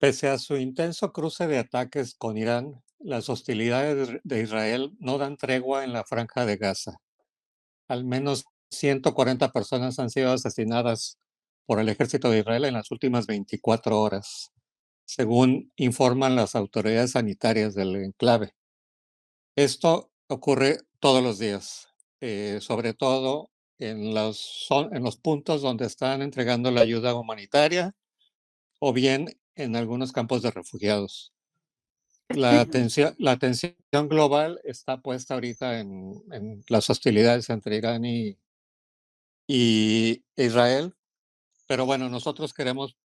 Pese a su intenso cruce de ataques con Irán, las hostilidades de Israel no dan tregua en la Franja de Gaza. Al menos 140 personas han sido asesinadas por el ejército de Israel en las últimas 24 horas, según informan las autoridades sanitarias del enclave. Esto ocurre todos los días, sobre todo en los puntos donde están entregando la ayuda humanitaria o bien en algunos campos de refugiados. La atención global está puesta ahorita en las hostilidades entre Irán y Israel, pero bueno, nosotros queremos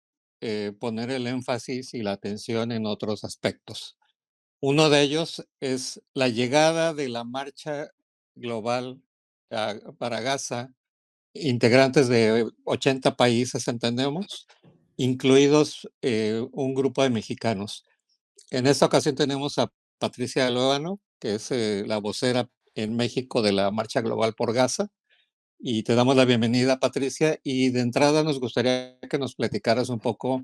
poner el énfasis y la atención en otros aspectos. Uno de ellos es la llegada de la marcha global para Gaza, integrantes de 80 países, entendemos, incluidos un grupo de mexicanos. En esta ocasión tenemos a Patricia Luébano, que es la vocera en México de la Marcha Global por Gaza, y te damos la bienvenida, Patricia. Y de entrada nos gustaría que nos platicaras un poco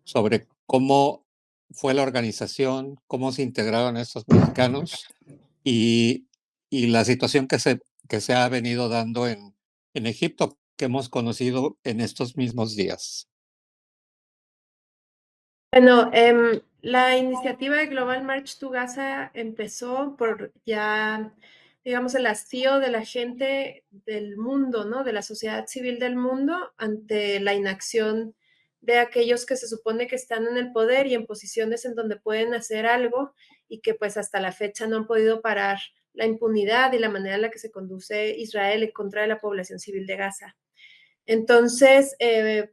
sobre cómo fue la organización, cómo se integraron estos mexicanos y, y la situación que se ha venido dando en Egipto, que hemos conocido en estos mismos días. Bueno, la iniciativa de Global March to Gaza empezó por ya, digamos, el hastío de la gente del mundo, ¿no? De la sociedad civil del mundo ante la inacción de aquellos que se supone que están en el poder y en posiciones en donde pueden hacer algo y que pues hasta la fecha no han podido parar la impunidad y la manera en la que se conduce Israel en contra de la población civil de Gaza. Entonces,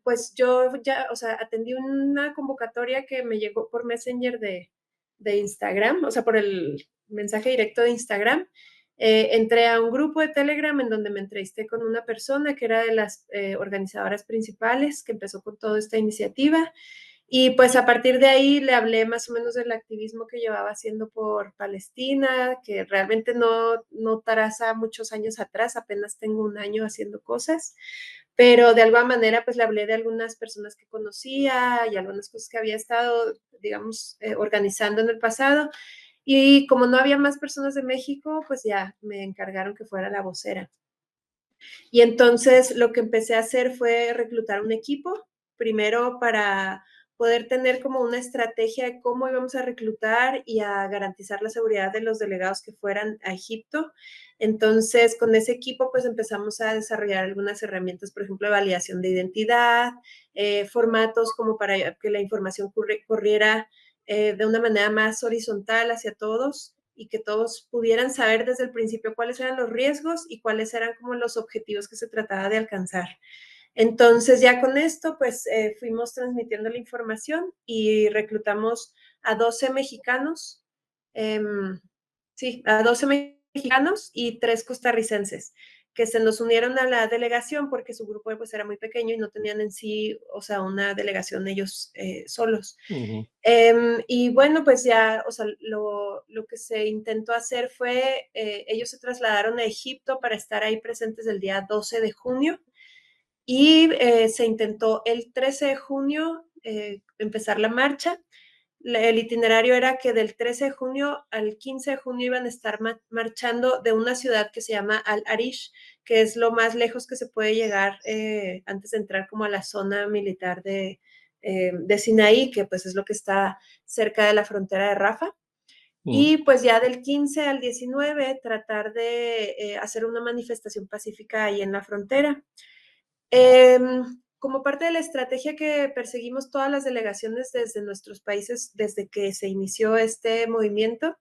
pues yo ya, o sea, atendí una convocatoria que me llegó por Messenger de Instagram, o sea, por el mensaje directo de Instagram. Entré a un grupo de Telegram en donde me entrevisté con una persona que era de las organizadoras principales que empezó con toda esta iniciativa. Y pues a partir de ahí le hablé más o menos del activismo que llevaba haciendo por Palestina, que realmente no traza muchos años atrás, apenas tengo un año haciendo cosas, pero de alguna manera pues le hablé de algunas personas que conocía y algunas cosas que había estado, digamos, organizando en el pasado. Y como no había más personas de México, pues ya me encargaron que fuera la vocera. Y entonces lo que empecé a hacer fue reclutar un equipo, primero para poder tener como una estrategia de cómo íbamos a reclutar y a garantizar la seguridad de los delegados que fueran a Egipto. Entonces, con ese equipo, pues empezamos a desarrollar algunas herramientas, por ejemplo, de validación de identidad, formatos como para que la información corriera de una manera más horizontal hacia todos y que todos pudieran saber desde el principio cuáles eran los riesgos y cuáles eran como los objetivos que se trataba de alcanzar. Entonces ya con esto pues fuimos transmitiendo la información y reclutamos a 12 mexicanos, eh, sí, a 12 mexicanos y 3 costarricenses que se nos unieron a la delegación porque su grupo pues era muy pequeño y no tenían en sí, o sea, una delegación ellos solos. Ujú. Y bueno, pues ya, o sea, lo que se intentó hacer fue, ellos se trasladaron a Egipto para estar ahí presentes el día 12 de junio y se intentó el 13 de junio empezar la marcha. El itinerario era que del 13 de junio al 15 de junio iban a estar marchando de una ciudad que se llama Al-Arish, que es lo más lejos que se puede llegar antes de entrar como a la zona militar de Sinaí, que pues es lo que está cerca de la frontera de Rafah. Mm. Y pues ya del 15 al 19 tratar de hacer una manifestación pacífica ahí en la frontera. Como parte de la estrategia que perseguimos todas las delegaciones desde nuestros países, desde que se inició este movimiento,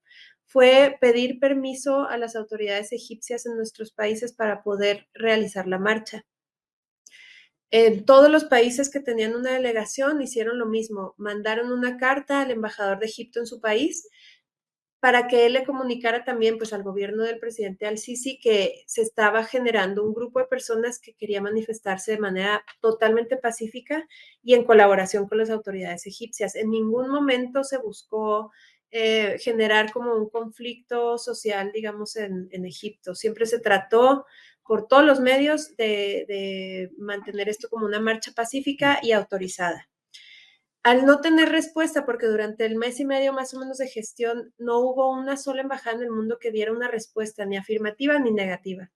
fue pedir permiso a las autoridades egipcias en nuestros países para poder realizar la marcha. Todos los países que tenían una delegación hicieron lo mismo, mandaron una carta al embajador de Egipto en su país para que él le comunicara también pues al gobierno del presidente Al-Sisi que se estaba generando un grupo de personas que quería manifestarse de manera totalmente pacífica y en colaboración con las autoridades egipcias. En ningún momento se buscó generar como un conflicto social, digamos, en Egipto. Siempre se trató por todos los medios de mantener esto como una marcha pacífica y autorizada. Al no tener respuesta, porque durante el mes y medio más o menos de gestión no hubo una sola embajada en el mundo que diera una respuesta ni afirmativa ni negativa.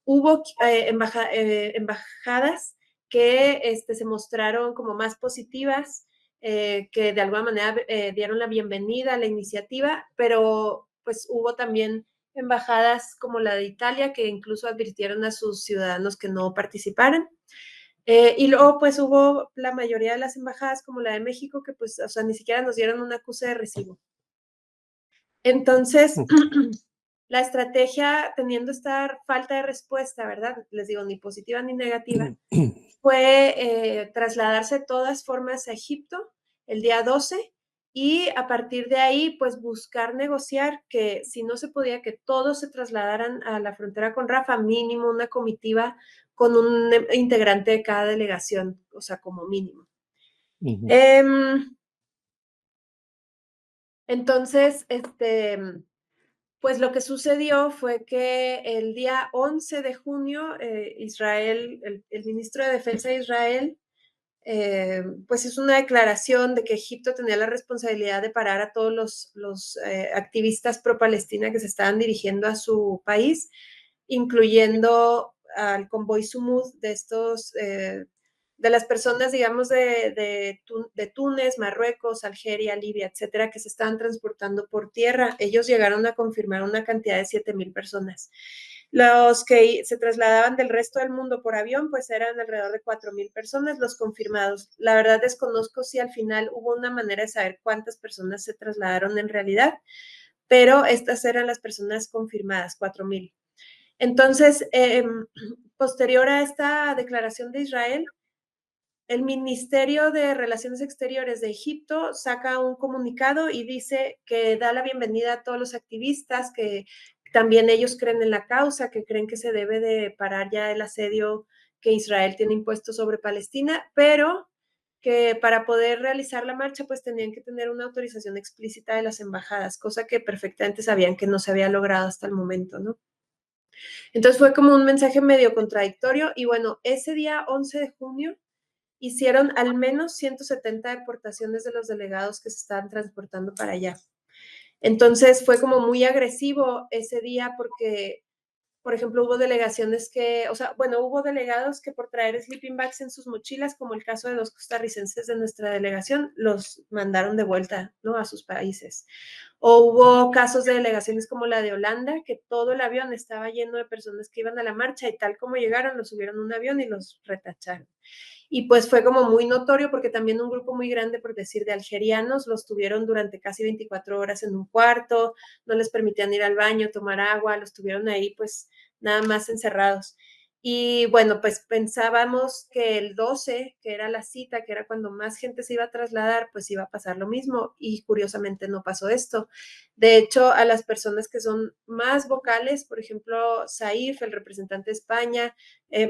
Hubo embajadas que se mostraron como más positivas, que de alguna manera dieron la bienvenida a la iniciativa, pero pues hubo también embajadas como la de Italia que incluso advirtieron a sus ciudadanos que no participaran. Y luego pues hubo la mayoría de las embajadas como la de México que pues, o sea, ni siquiera nos dieron un acuse de recibo. Entonces, la estrategia, teniendo esta falta de respuesta, ¿verdad? Les digo, ni positiva ni negativa, fue trasladarse de todas formas a Egipto el día 12 y a partir de ahí, pues buscar negociar que si no se podía que todos se trasladaran a la frontera con Rafa, mínimo una comitiva con un integrante de cada delegación, o sea, como mínimo. Entonces, pues lo que sucedió fue que el día 11 de junio, Israel, el ministro de Defensa de Israel, pues hizo una declaración de que Egipto tenía la responsabilidad de parar a todos los activistas pro-Palestina que se estaban dirigiendo a su país, incluyendo al convoy Sumud de estos de las personas, digamos, de Túnez, Marruecos, Algeria, Libia, etcétera, que se estaban transportando por tierra. Ellos llegaron a confirmar una cantidad de 7,000 personas. Los que se trasladaban del resto del mundo por avión, pues eran alrededor de 4,000 personas los confirmados. La verdad desconozco si al final hubo una manera de saber cuántas personas se trasladaron en realidad, pero estas eran las personas confirmadas, 4,000. Entonces, posterior a esta declaración de Israel, el Ministerio de Relaciones Exteriores de Egipto saca un comunicado y dice que da la bienvenida a todos los activistas, que también ellos creen en la causa, que creen que se debe de parar ya el asedio que Israel tiene impuesto sobre Palestina, pero que para poder realizar la marcha pues tenían que tener una autorización explícita de las embajadas, cosa que perfectamente sabían que no se había logrado hasta el momento, ¿no? Entonces fue como un mensaje medio contradictorio y bueno, ese día 11 de junio hicieron al menos 170 deportaciones de los delegados que se estaban transportando para allá. Entonces fue como muy agresivo ese día porque, por ejemplo, hubo delegaciones que, o sea, bueno, hubo delegados que por traer sleeping bags en sus mochilas, como el caso de los costarricenses de nuestra delegación, los mandaron de vuelta, ¿no? A sus países. O hubo casos de delegaciones como la de Holanda, que todo el avión estaba lleno de personas que iban a la marcha y tal como llegaron, los subieron a un avión y los retacharon. Y pues fue como muy notorio porque también un grupo muy grande, por decir, de algerianos, los tuvieron durante casi 24 horas en un cuarto, no les permitían ir al baño, tomar agua, los tuvieron ahí pues nada más encerrados. Y bueno, pues pensábamos que el 12, que era la cita, que era cuando más gente se iba a trasladar, pues iba a pasar lo mismo y curiosamente no pasó esto. De hecho, a las personas que son más vocales, por ejemplo, Saif, el representante de España,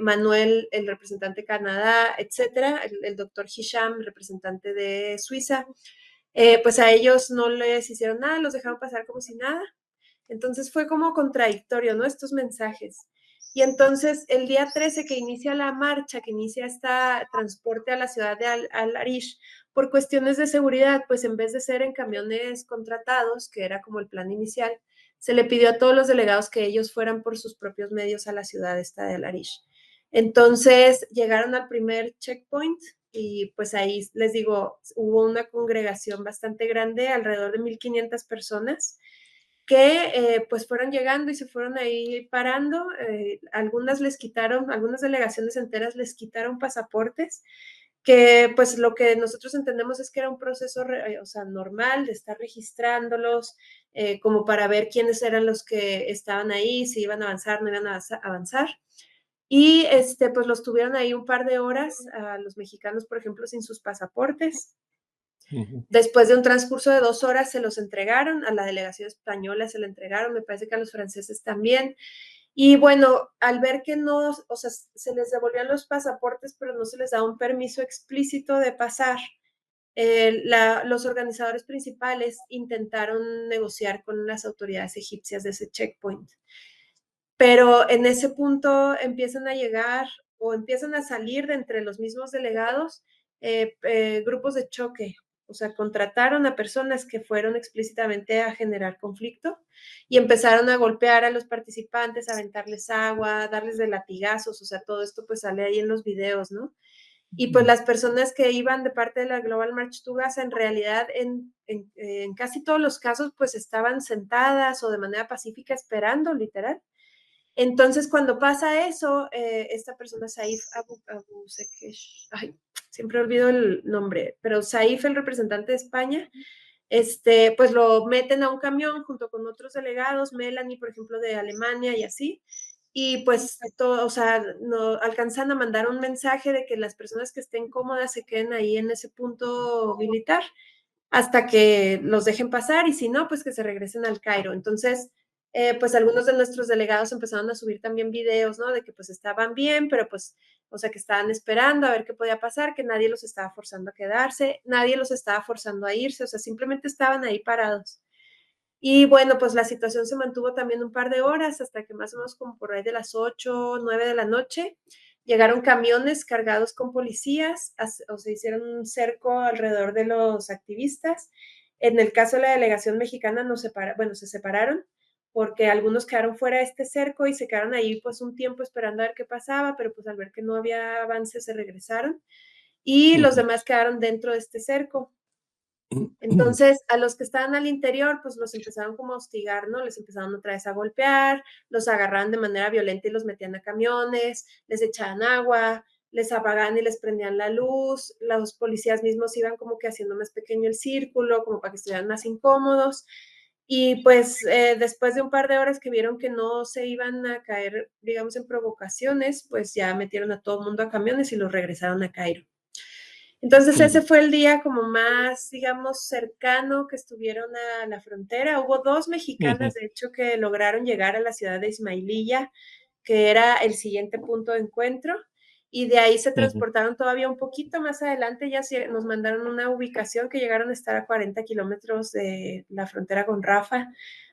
Manuel, el representante de Canadá, etcétera, el doctor Hisham, representante de Suiza, pues a ellos no les hicieron nada, los dejaron pasar como si nada. Entonces fue como contradictorio, ¿no? Estos mensajes. Y entonces el día 13 que inicia la marcha, que inicia este transporte a la ciudad de Al-Arish, por cuestiones de seguridad, pues en vez de ser en camiones contratados, que era como el plan inicial, se le pidió a todos los delegados que ellos fueran por sus propios medios a la ciudad esta de Al-Arish. Entonces llegaron al primer checkpoint y pues ahí les digo, hubo una congregación bastante grande, alrededor de 1,500 personas, que pues fueron llegando y se fueron ahí parando. Algunas les quitaron, algunas delegaciones enteras les quitaron pasaportes, que pues lo que nosotros entendemos es que era un proceso, o sea, normal de estar registrándolos, como para ver quiénes eran los que estaban ahí, si iban a avanzar, no iban a avanzar. Y pues los tuvieron ahí un par de horas, a los mexicanos, por ejemplo, sin sus pasaportes. Después de un transcurso de 2 horas se los entregaron, a la delegación española se le entregaron, me parece que a los franceses también. Y bueno, al ver que no, o sea, se les devolvían los pasaportes, pero no se les daba un permiso explícito de pasar, los organizadores principales intentaron negociar con las autoridades egipcias de ese checkpoint. Pero en ese punto empiezan a llegar o empiezan a salir de entre los mismos delegados grupos de choque O sea, contrataron a personas que fueron explícitamente a generar conflicto y empezaron a golpear a los participantes, a aventarles agua, darles de latigazos, o sea, todo esto pues sale ahí en los videos, ¿no? Y pues las personas que iban de parte de la Global March to Gaza, en realidad en casi todos los casos, pues estaban sentadas o de manera pacífica esperando, literal. Entonces, cuando pasa eso, esta persona, Saif Abu Sekesh, ay, siempre olvido el nombre, pero Saif, el representante de España, pues lo meten a un camión junto con otros delegados, Melanie, por ejemplo, de Alemania y así, y pues todo, o sea, no, alcanzan a mandar un mensaje de que las personas que estén cómodas se queden ahí en ese punto militar hasta que los dejen pasar y si no, pues que se regresen al Cairo. Entonces, pues algunos de nuestros delegados empezaron a subir también videos, ¿no? De que pues estaban bien, pero pues, o sea, que estaban esperando a ver qué podía pasar, que nadie los estaba forzando a quedarse, nadie los estaba forzando a irse, o sea, simplemente estaban ahí parados. Y bueno, pues la situación se mantuvo también un par de horas hasta que más o menos como por ahí de las 8, 9 de la noche llegaron camiones cargados con policías, o se hicieron un cerco alrededor de los activistas. En el caso de la delegación mexicana se separaron porque algunos quedaron fuera de este cerco y se quedaron ahí pues un tiempo esperando a ver qué pasaba, pero pues al ver que no había avance se regresaron y los demás quedaron dentro de este cerco. Entonces, a los que estaban al interior, pues los empezaron como a hostigar, ¿no? Les empezaron otra vez a golpear, los agarraban de manera violenta y los metían a camiones, les echaban agua, les apagaban y les prendían la luz, los policías mismos iban como que haciendo más pequeño el círculo, como para que estuvieran más incómodos. Y pues después de un par de horas que vieron que no se iban a caer, digamos, en provocaciones, pues ya metieron a todo el mundo a camiones y los regresaron a Cairo. Entonces ese fue el día como más, digamos, cercano que estuvieron a la frontera. Hubo dos mexicanas, de hecho, que lograron llegar a la ciudad de Ismaililla, que era el siguiente punto de encuentro, y de ahí se transportaron todavía un poquito más adelante, ya nos mandaron una ubicación que llegaron a estar a 40 kilómetros de la frontera con Rafa.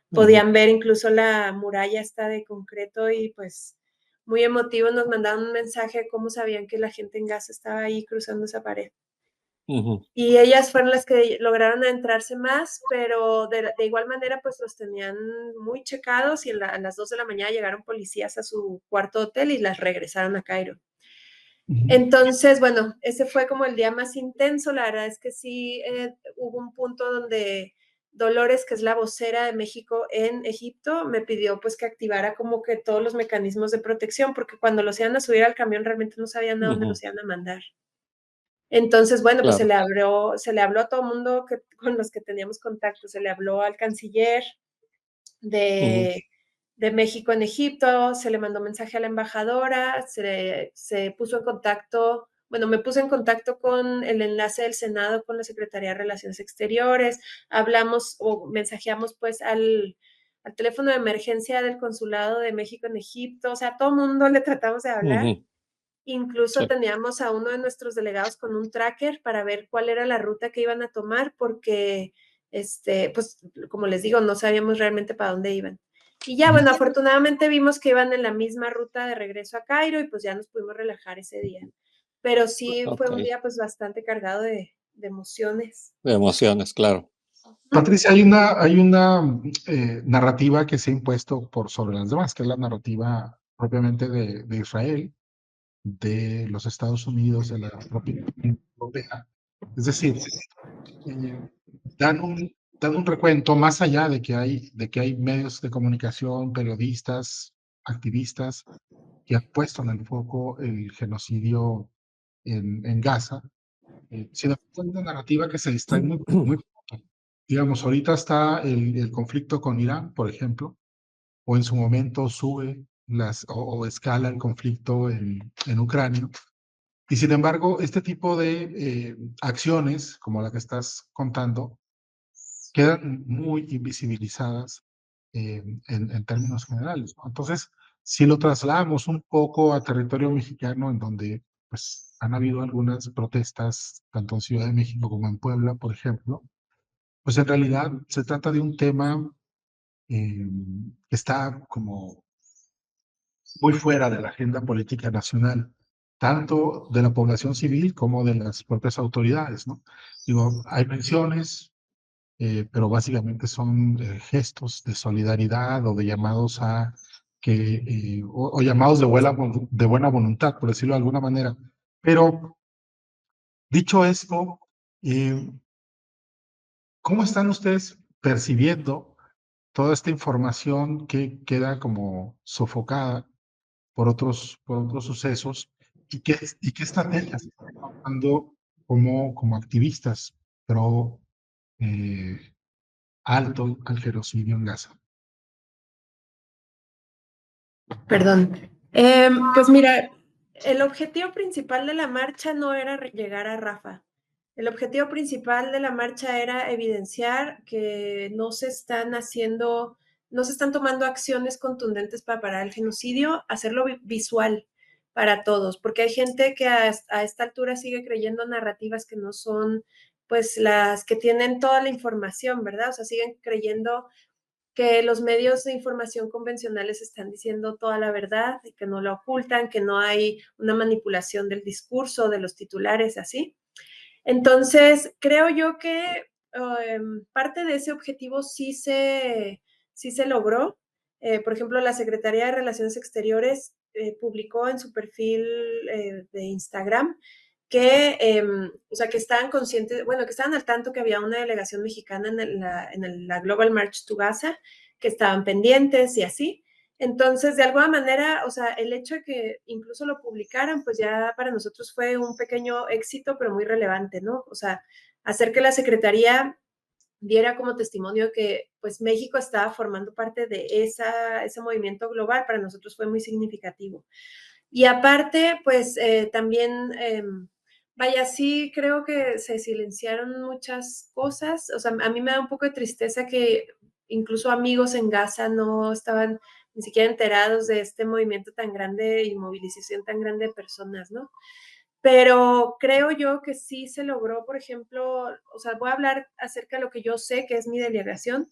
Podían ver incluso la muralla esta de concreto y pues muy emotivo nos mandaron un mensaje de cómo sabían que la gente en Gaza estaba ahí cruzando esa pared. Y ellas fueron las que lograron adentrarse más, pero de igual manera pues los tenían muy checados y a las 2 de la mañana llegaron policías a su cuarto hotel y las regresaron a Cairo. Entonces, bueno, ese fue como el día más intenso. La verdad es que sí hubo un punto donde Dolores, que es la vocera de México en Egipto, me pidió pues que activara como que todos los mecanismos de protección, porque cuando los iban a subir al camión realmente no sabían a dónde los iban a mandar. Entonces, bueno, pues Claro. se le habló a todo el mundo con los que teníamos contacto, se le habló al canciller de, de México en Egipto, se le mandó mensaje a la embajadora, se puso en contacto, bueno, me puse en contacto con el enlace del Senado con la Secretaría de Relaciones Exteriores, hablamos o mensajeamos pues al teléfono de emergencia del Consulado de México en Egipto, o sea, a todo el mundo le tratamos de hablar. Incluso Sí. teníamos a uno de nuestros delegados con un tracker para ver cuál era la ruta que iban a tomar, porque, pues, como les digo, no sabíamos realmente para dónde iban. Y ya, bueno, afortunadamente vimos que iban en la misma ruta de regreso a Cairo y pues ya nos pudimos relajar ese día. Pero sí fue Ok. un día pues bastante cargado de emociones. De emociones, claro. Patricia, hay una narrativa que se ha impuesto por sobre las demás, que es la narrativa propiamente de Israel, de los Estados Unidos, de la propia Unión Europea. Es decir, eh, dan un recuento más allá de que hay medios de comunicación, periodistas, activistas que han puesto en el foco el genocidio en Gaza. Sin embargo, hay una narrativa que se distrae muy poco. Digamos, ahorita está el conflicto con Irán, por ejemplo, o en su momento sube o escala el conflicto en Ucrania. Y sin embargo, este tipo de acciones, como la que estás contando, quedan muy invisibilizadas en términos generales, ¿no? Entonces, si lo trasladamos un poco a territorio mexicano, en donde pues, han habido algunas protestas, tanto en Ciudad de México como en Puebla, por ejemplo, pues en realidad se trata de un tema que está como muy fuera de la agenda política nacional, tanto de la población civil como de las propias autoridades, ¿no? Digo, hay menciones, pero básicamente son gestos de solidaridad o de llamados a que, o llamados de buena voluntad, por decirlo de alguna manera. Pero dicho esto, eh, ¿cómo están ustedes percibiendo toda esta información que queda como sofocada por otros sucesos? Y qué estrategias están tomando como activistas pro eh, alto al genocidio en Gaza? Perdón. Pues mira, el objetivo principal de la marcha no era llegar a Rafa. El objetivo principal de la marcha era evidenciar que no se están tomando acciones contundentes para parar el genocidio, hacerlo visual para todos, porque hay gente que a esta altura sigue creyendo narrativas que no son pues las que tienen toda la información, ¿verdad? O sea, siguen creyendo que los medios de información convencionales están diciendo toda la verdad y que no la ocultan, que no hay una manipulación del discurso, de los titulares, así. Entonces, creo yo que parte de ese objetivo sí se logró. Por ejemplo, la Secretaría de Relaciones Exteriores publicó en su perfil de Instagram o sea, que estaban conscientes, bueno, que estaban al tanto que había una delegación mexicana en la Global March to Gaza, que estaban pendientes y así. Entonces, de alguna manera, o sea, el hecho de que incluso lo publicaran, pues ya para nosotros fue un pequeño éxito, pero muy relevante, ¿no? O sea, hacer que la Secretaría diera como testimonio que pues México estaba formando parte de ese movimiento global, para nosotros fue muy significativo. Y aparte, pues también, vaya, sí creo que se silenciaron muchas cosas. O sea, a mí me da un poco de tristeza que incluso amigos en Gaza no estaban ni siquiera enterados de este movimiento tan grande y movilización tan grande de personas, ¿no? Pero creo yo que sí se logró, por ejemplo, o sea, voy a hablar acerca de lo que yo sé que es mi delegación.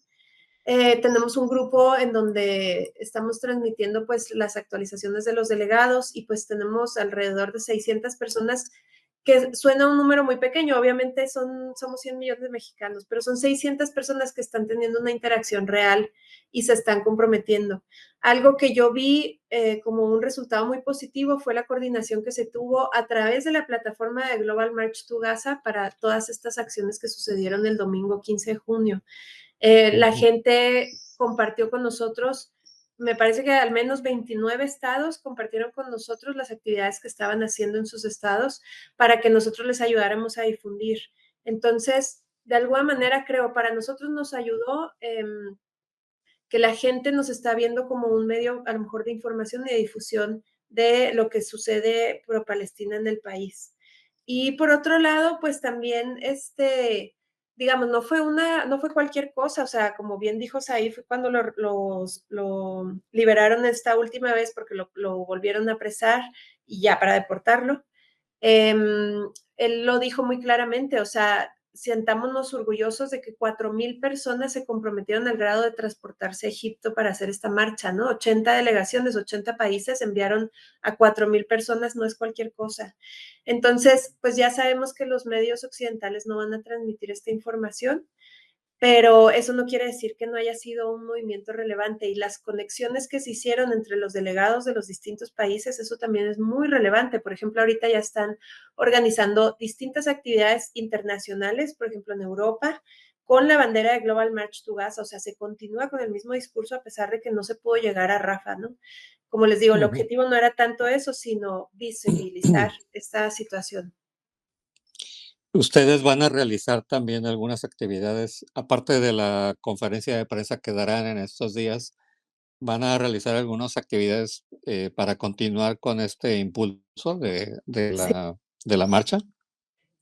Tenemos un grupo en donde estamos transmitiendo pues las actualizaciones de los delegados y pues tenemos alrededor de 600 personas, que suena un número muy pequeño, obviamente somos 100 millones de mexicanos, pero son 600 personas que están teniendo una interacción real y se están comprometiendo. Algo que yo vi como un resultado muy positivo fue la coordinación que se tuvo a través de la plataforma de Global March to Gaza para todas estas acciones que sucedieron el domingo 15 de junio. La gente compartió con nosotros, me parece que al menos 29 estados compartieron con nosotros las actividades que estaban haciendo en sus estados para que nosotros les ayudáramos a difundir. Entonces, de alguna manera, creo, para nosotros nos ayudó que la gente nos está viendo como un medio, a lo mejor, de información y de difusión de lo que sucede pro Palestina en el país. Y por otro lado, pues también, digamos, no fue cualquier cosa, o sea, como bien dijo Saif, fue cuando lo liberaron esta última vez porque lo volvieron a apresar y ya para deportarlo. Él lo dijo muy claramente, o sea, sentámonos orgullosos de que 4,000 personas se comprometieron al grado de transportarse a Egipto para hacer esta marcha, ¿no? 80 delegaciones, 80 países enviaron a 4,000 personas, no es cualquier cosa. Entonces, pues ya sabemos que los medios occidentales no van a transmitir esta información, pero eso no quiere decir que no haya sido un movimiento relevante, y las conexiones que se hicieron entre los delegados de los distintos países, eso también es muy relevante. Por ejemplo, ahorita ya están organizando distintas actividades internacionales, por ejemplo, en Europa, con la bandera de Global March to Gaza, o sea, se continúa con el mismo discurso a pesar de que no se pudo llegar a Rafa, ¿no? Como les digo, el objetivo no era tanto eso, sino visibilizar esta situación. Ustedes van a realizar también algunas actividades, aparte de la conferencia de prensa que darán en estos días, van a realizar algunas actividades para continuar con este impulso Sí. de la marcha.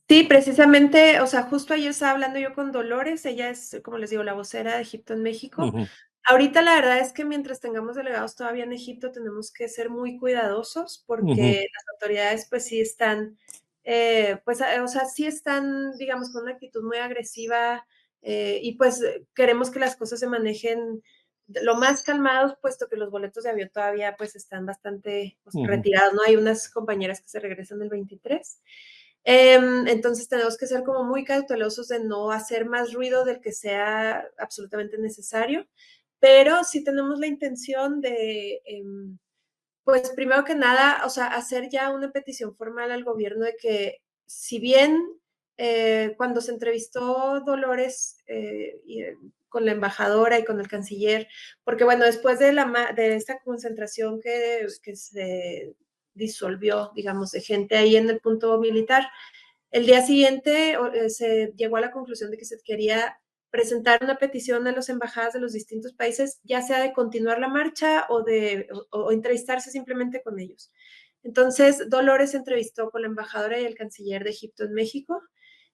Sí, precisamente, o sea, justo ayer estaba hablando yo con Dolores, ella es, como les digo, la vocera de Egipto en México. Ujú, Ahorita la verdad es que mientras tengamos delegados todavía en Egipto tenemos que ser muy cuidadosos ujú, porque las autoridades pues sí están, pues, o sea, sí están, digamos, con una actitud muy agresiva, y pues queremos que las cosas se manejen lo más calmados, puesto que los boletos de avión todavía pues están bastante pues, ujú. retirados, ¿no? Hay unas compañeras que se regresan el 23. Entonces tenemos que ser como muy cautelosos de no hacer más ruido del que sea absolutamente necesario, pero sí tenemos la intención de, pues primero que nada, o sea, hacer ya una petición formal al gobierno de que si bien cuando se entrevistó Dolores con la embajadora y con el canciller, porque bueno, después de esta concentración que se disolvió, digamos, de gente ahí en el punto militar, el día siguiente se llegó a la conclusión de que se quería presentar una petición a las embajadas de los distintos países, ya sea de continuar la marcha o entrevistarse simplemente con ellos. Entonces, Dolores se entrevistó con la embajadora y el canciller de Egipto en México.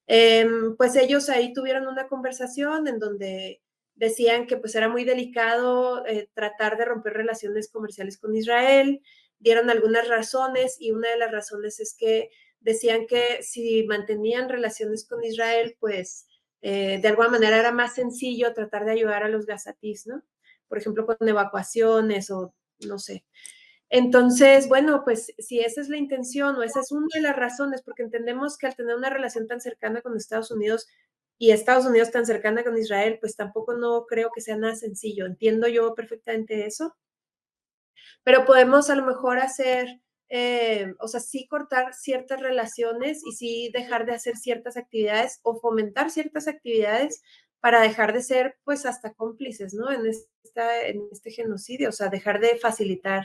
Pues ellos ahí tuvieron una conversación en donde decían que pues era muy delicado tratar de romper relaciones comerciales con Israel, dieron algunas razones y una de las razones es que decían que si mantenían relaciones con Israel, pues de alguna manera era más sencillo tratar de ayudar a los gazatís, ¿no? Por ejemplo, con evacuaciones o no sé. Entonces, bueno, pues si esa es la intención o esa es una de las razones, porque entendemos que al tener una relación tan cercana con Estados Unidos y Estados Unidos tan cercana con Israel, pues tampoco no creo que sea nada sencillo. Entiendo yo perfectamente eso, pero podemos a lo mejor hacer, o sea, sí cortar ciertas relaciones y sí dejar de hacer ciertas actividades o fomentar ciertas actividades para dejar de ser pues hasta cómplices, ¿no? En este genocidio, o sea, dejar de facilitar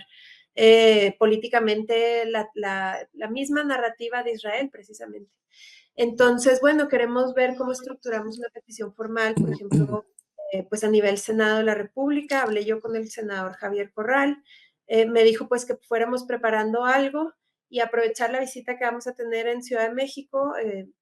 políticamente la misma narrativa de Israel, precisamente. Entonces, bueno, queremos ver cómo estructuramos una petición formal, por ejemplo, pues a nivel Senado de la República. Hablé yo con el senador Javier Corral, me dijo pues que fuéramos preparando algo y aprovechar la visita que vamos a tener en Ciudad de México,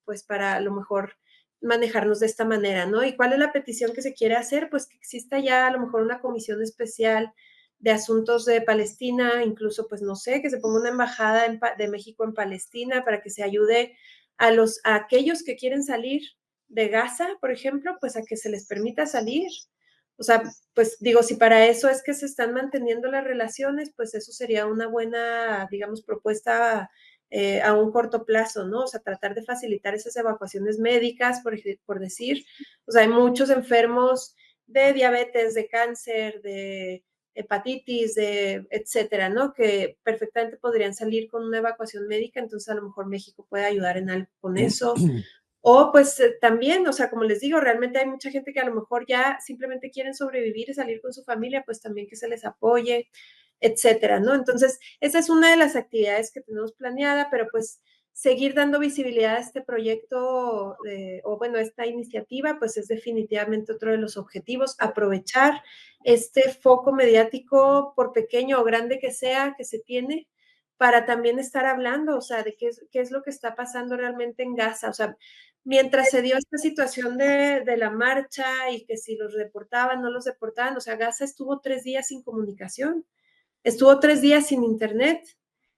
pues para a lo mejor manejarnos de esta manera, ¿no? ¿Y cuál es la petición que se quiere hacer? Pues que exista ya a lo mejor una comisión especial de asuntos de Palestina, incluso pues no sé, que se ponga una embajada de México en Palestina para que se ayude a aquellos que quieren salir de Gaza, por ejemplo, pues a que se les permita salir. O sea, pues digo, si para eso es que se están manteniendo las relaciones, pues eso sería una buena, digamos, propuesta a un corto plazo, ¿no? O sea, tratar de facilitar esas evacuaciones médicas, por decir. O sea, hay muchos enfermos de diabetes, de cáncer, de hepatitis, de etcétera, ¿no? Que perfectamente podrían salir con una evacuación médica, entonces a lo mejor México puede ayudar en algo con eso. O pues también, o sea, como les digo, realmente hay mucha gente que a lo mejor ya simplemente quieren sobrevivir y salir con su familia, pues también que se les apoye, etcétera, ¿no? Entonces, esa es una de las actividades que tenemos planeada, pero pues seguir dando visibilidad a este proyecto o bueno, esta iniciativa, pues es definitivamente otro de los objetivos, aprovechar este foco mediático, por pequeño o grande que sea, que se tiene, para también estar hablando, o sea, de qué es lo que está pasando realmente en Gaza, o sea, mientras se dio esta situación de la marcha y que si los deportaban, no los deportaban, o sea, Gaza estuvo 3 días sin comunicación, estuvo 3 días sin internet.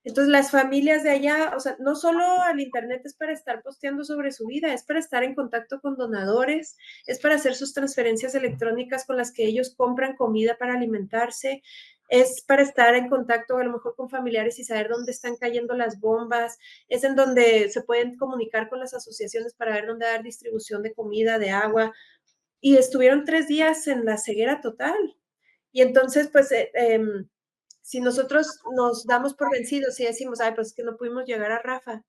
Entonces las familias de allá, o sea, no solo el internet es para estar posteando sobre su vida, es para estar en contacto con donadores, es para hacer sus transferencias electrónicas con las que ellos compran comida para alimentarse, es para estar en contacto a lo mejor con familiares y saber dónde están cayendo las bombas, es en donde se pueden comunicar con las asociaciones para ver dónde dar distribución de comida, de agua, y estuvieron 3 días en la ceguera total. Y entonces, pues, si nosotros nos damos por vencidos y decimos, ay, pues es que no pudimos llegar a Rafa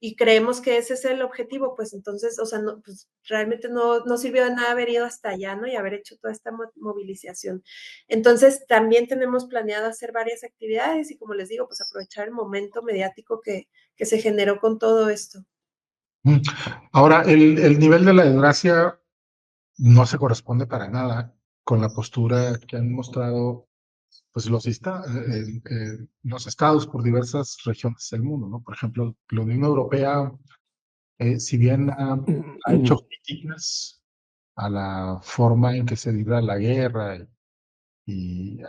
y creemos que ese es el objetivo, pues entonces, o sea, no, pues realmente no sirvió de nada haber ido hasta allá, ¿no? Y haber hecho toda esta movilización. Entonces, también tenemos planeado hacer varias actividades y como les digo, pues aprovechar el momento mediático que se generó con todo esto. Ahora, el nivel de la desgracia no se corresponde para nada con la postura que han mostrado pues los estados por diversas regiones del mundo, ¿no? Por ejemplo, la Unión Europea, si bien ha hecho críticas a la forma en que se libra la guerra y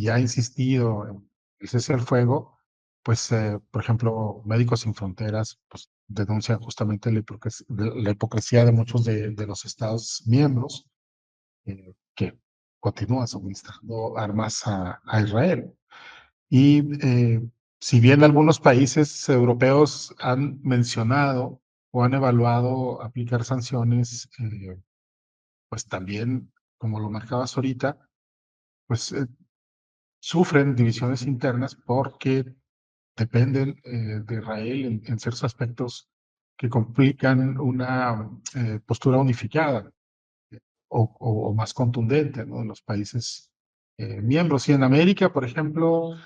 ha insistido en el cese al fuego, pues, por ejemplo, Médicos Sin Fronteras pues, denuncian justamente la hipocresía de muchos de los estados miembros que continúan suministrando armas a Israel. Y si bien algunos países europeos han mencionado o han evaluado aplicar sanciones, pues también, como lo marcabas ahorita, pues sufren divisiones internas porque dependen de Israel en ciertos aspectos que complican una postura unificada o más contundente, ¿no? En los países miembros. Y en América, por ejemplo,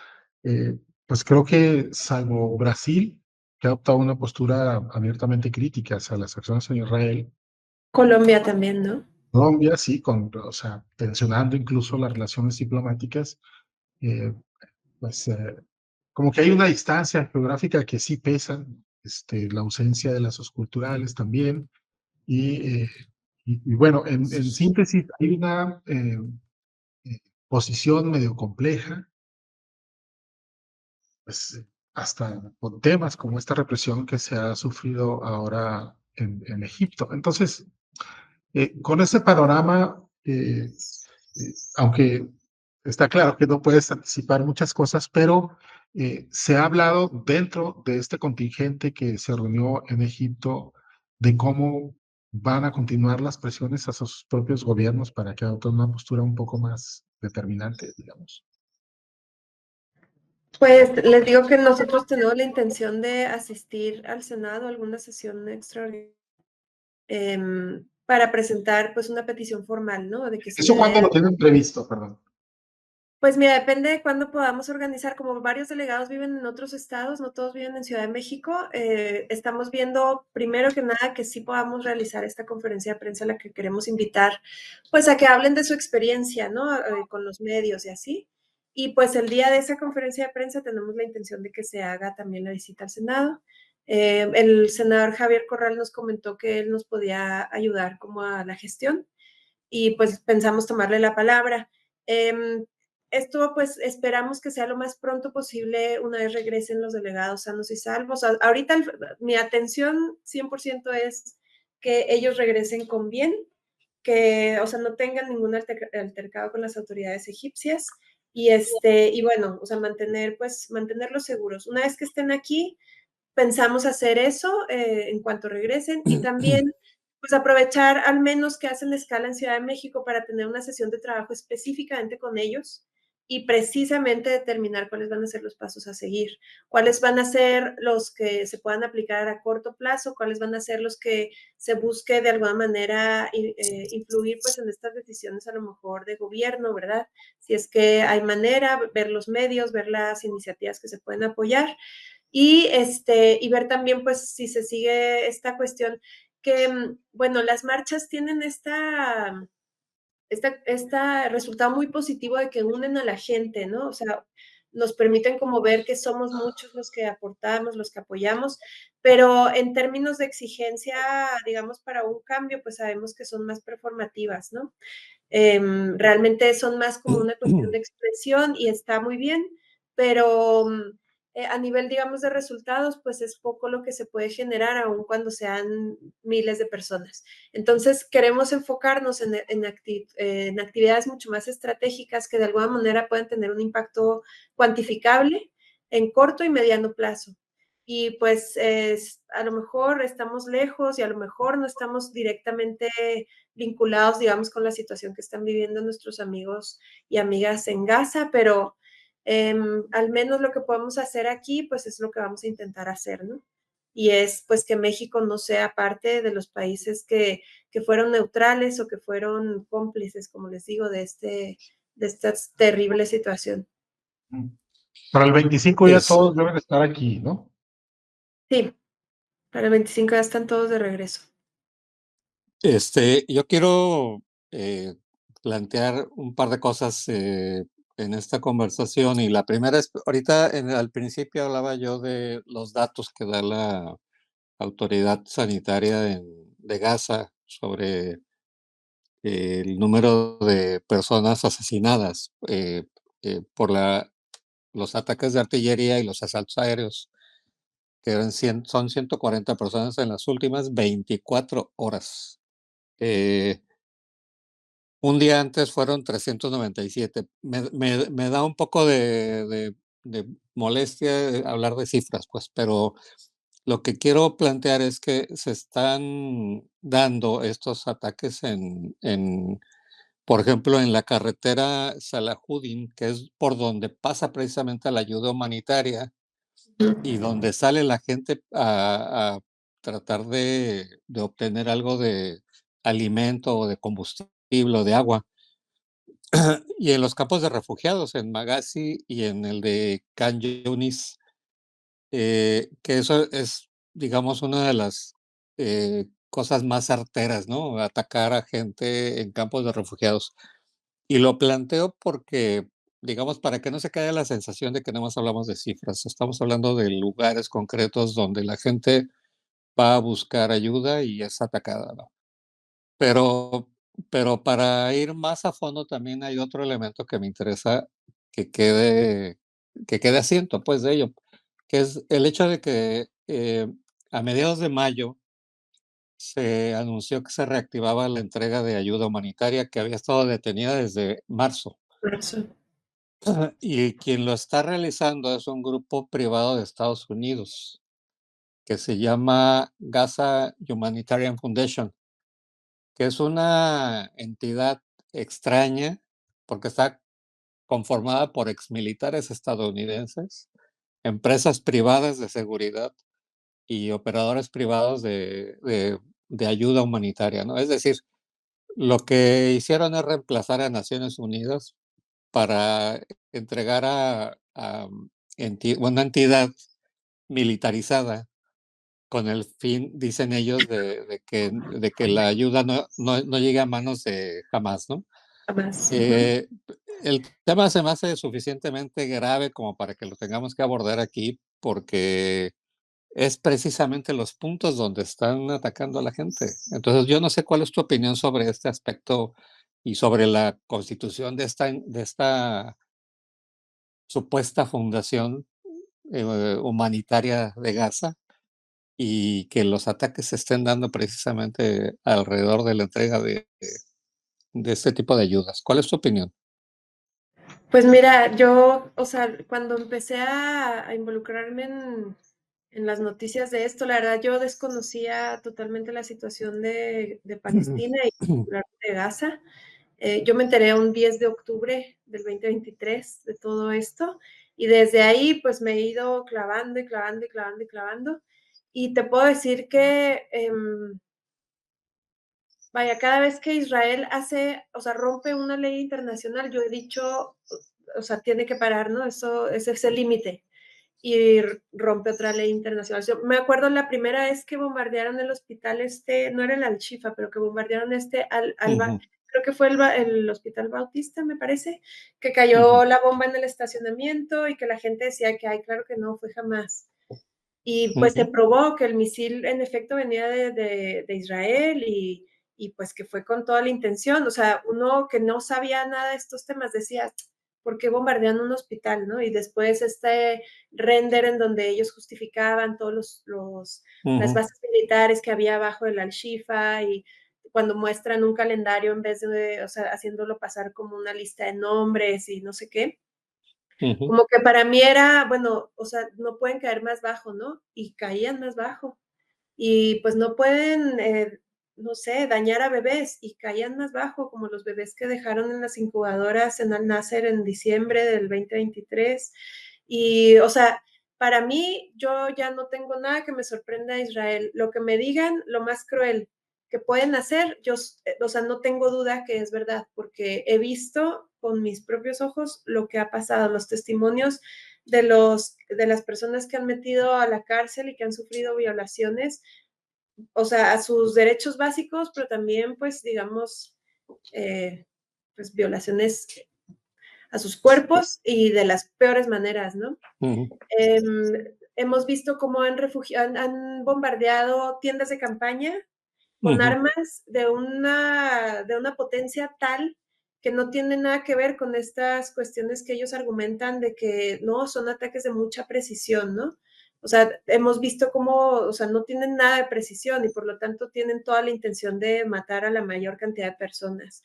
pues creo que salvo Brasil, que ha adoptado una postura abiertamente crítica hacia las acciones en Israel, Colombia también, ¿no? Colombia sí, o sea, tensionando incluso las relaciones diplomáticas, eh, pues como que hay una distancia geográfica que sí pesa, la ausencia de lazos culturales también, y, y bueno, en síntesis, hay una posición medio compleja, pues hasta con temas como esta represión que se ha sufrido ahora en Egipto. Entonces, con ese panorama, aunque está claro que no puedes anticipar muchas cosas, pero se ha hablado dentro de este contingente que se reunió en Egipto de cómo van a continuar las presiones a sus propios gobiernos para que adopten una postura un poco más determinante, digamos. Pues les digo que nosotros tenemos la intención de asistir al Senado a alguna sesión extraordinaria para presentar pues una petición formal, ¿no? De que se ¿Eso le cuándo dé. lo tienen previsto, perdón? Pues mira, depende de cuándo podamos organizar. Como varios delegados viven en otros estados, no todos viven en Ciudad de México, estamos viendo primero que nada que sí podamos realizar esta conferencia de prensa a la que queremos invitar, pues a que hablen de su experiencia, ¿no? Con los medios y así. Y pues el día de esa conferencia de prensa tenemos la intención de que se haga también la visita al Senado. El senador Javier Corral nos comentó que él nos podía ayudar como a la gestión y pues pensamos tomarle la palabra. Esto pues esperamos que sea lo más pronto posible una vez regresen los delegados sanos y salvos. Ahorita mi atención 100% es que ellos regresen con bien, que, o sea, no tengan ningún altercado con las autoridades egipcias y bueno, o sea, mantenerlos seguros. Una vez que estén aquí, pensamos hacer eso en cuanto regresen y también pues aprovechar al menos que hacen escala en Ciudad de México para tener una sesión de trabajo específicamente con ellos y precisamente determinar cuáles van a ser los pasos a seguir, cuáles van a ser los que se puedan aplicar a corto plazo, cuáles van a ser los que se busque de alguna manera influir pues en estas decisiones a lo mejor de gobierno, ¿verdad? Si es que hay manera, ver los medios, ver las iniciativas que se pueden apoyar y ver también, pues, si se sigue esta cuestión que, bueno, las marchas tienen este resultado muy positivo de que unen a la gente, ¿no? O sea, nos permiten como ver que somos muchos los que aportamos, los que apoyamos, pero en términos de exigencia, digamos, para un cambio, pues sabemos que son más performativas, ¿no? Realmente son más como una cuestión de expresión y está muy bien, pero a nivel, digamos, de resultados, pues es poco lo que se puede generar, aun cuando sean miles de personas. Entonces, queremos enfocarnos en actividades mucho más estratégicas que de alguna manera pueden tener un impacto cuantificable en corto y mediano plazo. Y pues a lo mejor estamos lejos y a lo mejor no estamos directamente vinculados, digamos, con la situación que están viviendo nuestros amigos y amigas en Gaza, pero al menos lo que podemos hacer aquí, pues es lo que vamos a intentar hacer, ¿no? Y es pues que México no sea parte de los países que fueron neutrales o que fueron cómplices, como les digo, de esta terrible situación. Para el 25 ya Es, todos deben estar aquí, ¿no? Sí, para el 25 ya están todos de regreso. yo quiero plantear un par de cosas en esta conversación y la primera es, ahorita al principio hablaba yo de los datos que da la autoridad sanitaria de Gaza sobre el número de personas asesinadas por los ataques de artillería y los asaltos aéreos, que son 140 personas en las últimas 24 horas. Un día antes fueron 397. Me da un poco de molestia hablar de cifras, pues, pero Lo que quiero plantear es que se están dando estos ataques por ejemplo, en la carretera Salahuddin, que es por donde pasa precisamente la ayuda humanitaria y donde sale la gente a tratar de obtener algo de alimento o de combustible o de agua. Y en los campos de refugiados, en Magazi y en el de Khan Yunis, que eso es, digamos, una de las cosas más arteras, ¿no? Atacar a gente en campos de refugiados. Y lo planteo porque, digamos, para que no se quede la sensación de que nada más hablamos de cifras, estamos hablando de lugares concretos donde la gente va a buscar ayuda y es atacada, ¿no? Pero, pero para ir más a fondo también hay otro elemento que me interesa que quede, que quede asiento, pues, de ello, que es el hecho de que a mediados de mayo se anunció que se reactivaba la entrega de ayuda humanitaria que había estado detenida desde marzo. Por eso. Y quien lo está realizando es un grupo privado de Estados Unidos que se llama Gaza Humanitarian Foundation, que es una entidad extraña porque está conformada por exmilitares estadounidenses, empresas privadas de seguridad y operadores privados de ayuda humanitaria, ¿no? Es decir, lo que hicieron es reemplazar a Naciones Unidas para entregar a una entidad militarizada con el fin, dicen ellos, de que la ayuda no llegue a manos de Hamas, ¿no? Jamás. Eh, el tema se me hace suficientemente grave como para que lo tengamos que abordar aquí, porque es precisamente los puntos donde están atacando a la gente. Entonces, yo no sé cuál es tu opinión sobre este aspecto y sobre la constitución de esta supuesta fundación humanitaria de Gaza y que los ataques se estén dando precisamente alrededor de la entrega de este tipo de ayudas. ¿Cuál es tu opinión? Pues mira, yo, o sea, cuando empecé a involucrarme en las noticias de esto, la verdad yo desconocía totalmente la situación de Palestina y particularmente de Gaza. Yo me enteré un 10 de octubre del 2023 de todo esto y desde ahí pues me he ido clavando y clavando y clavando y clavando. Y te puedo decir que vaya, cada vez que Israel hace, o sea, rompe una ley internacional, yo he dicho, o sea, tiene que parar, ¿no? Eso, ese es el límite. Y rompe otra ley internacional. Yo me acuerdo la primera vez que bombardearon el hospital no era el Al-Shifa, pero que bombardearon Ujú, creo que fue el Hospital Bautista, me parece, que ujú, cayó la bomba en el estacionamiento y que la gente decía que, ay, claro que no, fue jamás. Y pues se ujú, probó que el misil en efecto venía de Israel y pues que fue con toda la intención. O sea, uno que no sabía nada de estos temas decía, ¿por qué bombardean un hospital? ¿No? Y después este render en donde ellos justificaban todos las ujú, bases militares que había abajo del Al-Shifa y cuando muestran un calendario en vez de, o sea, haciéndolo pasar como una lista de nombres y no sé qué. ujú, Como que para mí era, bueno, o sea, no pueden caer más bajo, ¿no? Y caían más bajo. Y pues no pueden, no sé, dañar a bebés y caían más bajo, como los bebés que dejaron en las incubadoras en Al-Nasser en diciembre del 2023. Y, o sea, para mí, yo ya no tengo nada que me sorprenda a Israel. Lo que me digan, lo más cruel que pueden hacer, yo, o sea, no tengo duda que es verdad, porque he visto con mis propios ojos lo que ha pasado, los testimonios de las personas que han metido a la cárcel y que han sufrido violaciones, o sea, a sus derechos básicos, pero también, pues, digamos, pues, violaciones a sus cuerpos y de las peores maneras, ¿no? ujú, Hemos visto cómo han bombardeado tiendas de campaña con ujú, armas de una potencia tal que no tiene nada que ver con estas cuestiones que ellos argumentan de que no, son ataques de mucha precisión, ¿no? O sea, hemos visto cómo, o sea, no tienen nada de precisión y por lo tanto tienen toda la intención de matar a la mayor cantidad de personas.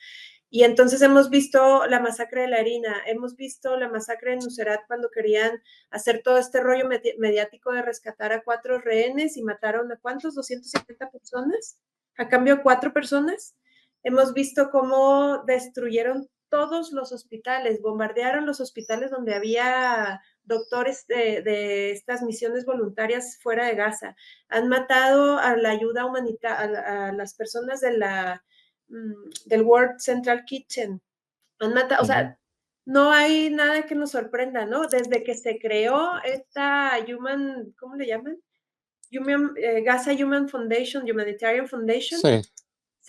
Y entonces hemos visto la masacre de la Irina, hemos visto la masacre de Nusrat cuando querían hacer todo este rollo mediático de rescatar a 4 rehenes y mataron a ¿cuántos? 270 personas, a cambio de 4 personas. Hemos visto cómo destruyeron todos los hospitales, bombardearon los hospitales donde había doctores de estas misiones voluntarias fuera de Gaza. Han matado a la ayuda humanitaria, a las personas de del World Central Kitchen. Han matado, o sea, no hay nada que nos sorprenda, ¿no? Desde que se creó esta Human, ¿cómo le llaman? Gaza Humanitarian Foundation, Sí.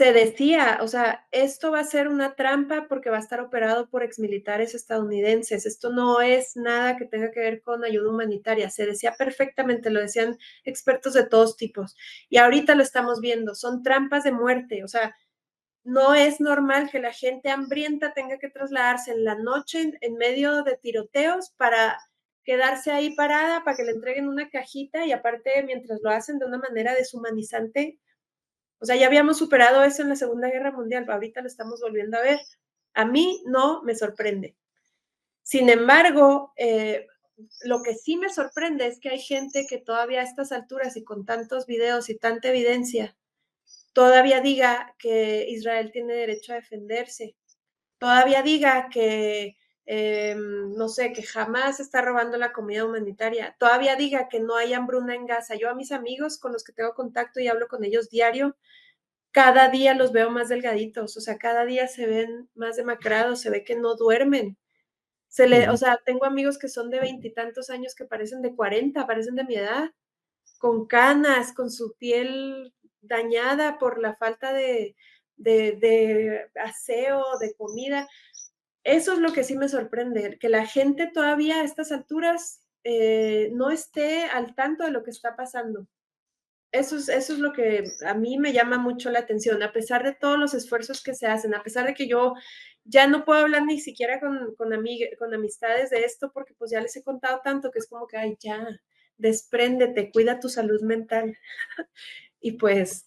se decía, o sea, esto va a ser una trampa porque va a estar operado por exmilitares estadounidenses. Esto no es nada que tenga que ver con ayuda humanitaria. Se decía perfectamente, lo decían expertos de todos tipos. Y ahorita lo estamos viendo, son trampas de muerte. O sea, no es normal que la gente hambrienta tenga que trasladarse en la noche en medio de tiroteos para quedarse ahí parada, para que le entreguen una cajita y aparte mientras lo hacen de una manera deshumanizante. O sea, ya habíamos superado eso en la Segunda Guerra Mundial, ahorita lo estamos volviendo a ver. A mí no me sorprende. Sin embargo, lo que sí me sorprende es que hay gente que todavía a estas alturas y con tantos videos y tanta evidencia, todavía diga que Israel tiene derecho a defenderse, todavía diga que, no sé, que jamás está robando la comida humanitaria, todavía diga que no hay hambruna en Gaza. Yo a mis amigos con los que tengo contacto y hablo con ellos diario, cada día los veo más delgaditos, o sea, cada día se ven más demacrados, se ve que no duermen. O sea, tengo amigos que son de 20 y tantos años que parecen de 40, parecen de mi edad, con canas, con su piel dañada por la falta de aseo, de comida. Eso es lo que sí me sorprende, que la gente todavía a estas alturas no esté al tanto de lo que está pasando. Eso es lo que a mí me llama mucho la atención, a pesar de todos los esfuerzos que se hacen, a pesar de que yo ya no puedo hablar ni siquiera con amistades de esto, porque pues ya les he contado tanto que es como que, ay, ya, despréndete, cuida tu salud mental. Y pues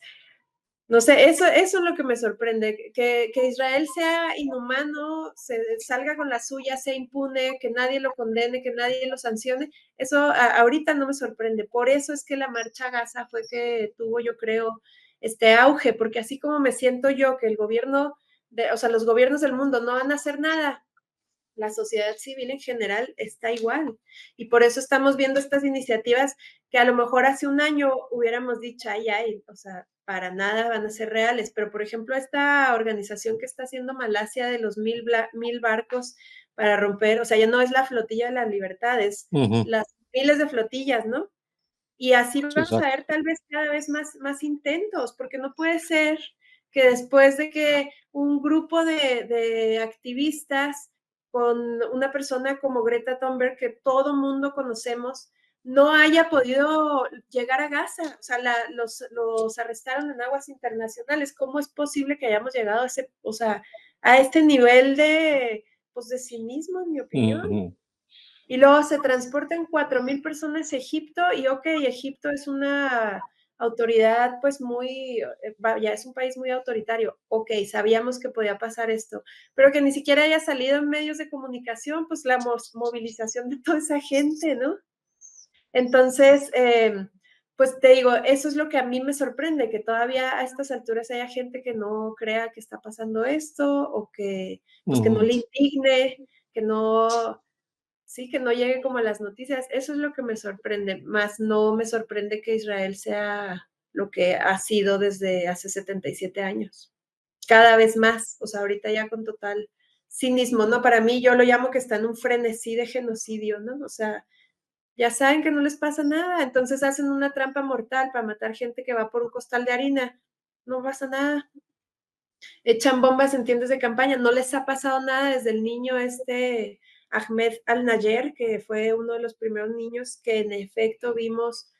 no sé, eso es lo que me sorprende, que Israel sea inhumano, salga con la suya, sea impune, que nadie lo condene, que nadie lo sancione, eso ahorita no me sorprende. Por eso es que la marcha Gaza fue que tuvo, yo creo, este auge, porque así como me siento yo que el gobierno, o sea, los gobiernos del mundo no van a hacer nada, la sociedad civil en general está igual. Y por eso estamos viendo estas iniciativas que a lo mejor hace un año hubiéramos dicho, ay, o sea, para nada van a ser reales. Pero, por ejemplo, esta organización que está haciendo Malasia de los 1000 barcos para romper, o sea, ya no es la flotilla de la libertad, es las miles de flotillas, ¿no? Y así vamos a ver tal vez cada vez más intentos, porque no puede ser que después de que un grupo de activistas con una persona como Greta Thunberg, que todo mundo conocemos, no haya podido llegar a Gaza. O sea, los arrestaron en aguas internacionales. ¿Cómo es posible que hayamos llegado a ese, o sea, a este nivel pues de cinismo, en mi opinión? Y luego se transportan 4,000 personas a Egipto y ok, Egipto es una autoridad pues muy, ya es un país muy autoritario, ok, sabíamos que podía pasar esto, pero que ni siquiera haya salido en medios de comunicación, pues la movilización de toda esa gente, ¿no? Entonces, pues te digo, eso es lo que a mí me sorprende, que todavía a estas alturas haya gente que no crea que está pasando esto o que, pues, que no le indigne, que no, sí, que no llegue como a las noticias. Eso es lo que me sorprende, más no me sorprende que Israel sea lo que ha sido desde hace 77 años. Cada vez más, o sea, ahorita ya con total cinismo, ¿no? Para mí yo lo llamo que está en un frenesí de genocidio, ¿no? O sea, ya saben que no les pasa nada, entonces hacen una trampa mortal para matar gente que va por un costal de harina. No pasa nada. Echan bombas en tiendas de campaña. No les ha pasado nada desde el niño Ahmed Al-Nayer, que fue uno de los primeros niños que en efecto vimos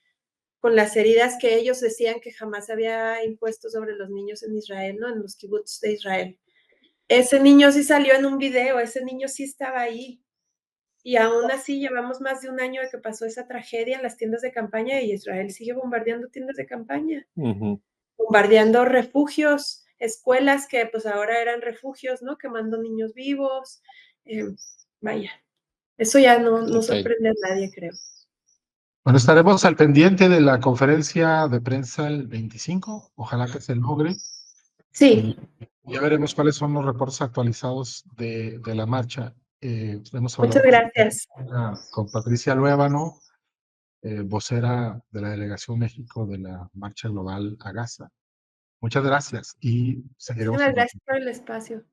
con las heridas que ellos decían que jamás había impuesto sobre los niños en Israel, ¿no? En los kibbutz de Israel. Ese niño sí salió en un video, ese niño sí estaba ahí. Y aún así llevamos más de un año de que pasó esa tragedia en las tiendas de campaña y Israel sigue bombardeando tiendas de campaña, bombardeando refugios. escuelas que pues ahora eran refugios, ¿no? Quemando niños vivos. Vaya, eso ya no Ok. sorprende a nadie, creo. Bueno, estaremos al pendiente de la conferencia de prensa el 25. Ojalá que se logre. Sí, Y ya veremos cuáles son los reportes actualizados de la marcha. Hemos hablado muchas gracias. con Patricia Luébano, vocera de la Delegación México de la Marcha Global a Gaza. Muchas gracias y seguiremos Muchísimas en gracias contacto. por el espacio.